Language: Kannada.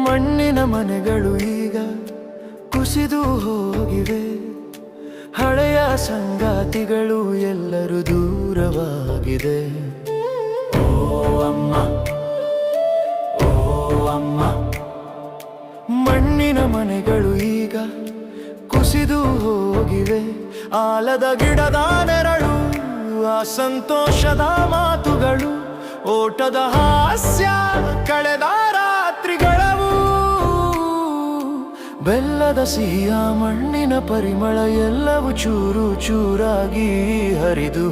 ಮಣ್ಣಿನ ಮನೆಗಳು ಈಗ ಕುಸಿದು ಹೋಗಿವೆ. ಹಳೆಯ ಸಂಗಾತಿಗಳು ಎಲ್ಲರೂ ದೂರವಾಗಿದೆ. ಓ ಅಮ್ಮ, ಓ ಅಮ್ಮ, ಮಣ್ಣಿನ ಮನೆಗಳು ಈಗ ಕುಸಿದು ಹೋಗಿವೆ. ಆಲದ ಗಿಡದ ನೆರಳು, ಆ ಸಂತೋಷದ ಮಾತುಗಳು, ಓಟದ ಹಾಸ್ಯ, ಕಳೆದ ರಾತ್ರಿಗಳವು, ಬೆಲ್ಲದ ಸಿಹಿಯ ಮಣ್ಣಿನ ಪರಿಮಳ ಎಲ್ಲವೂ ಚೂರು ಚೂರಾಗಿ ಹರಿದು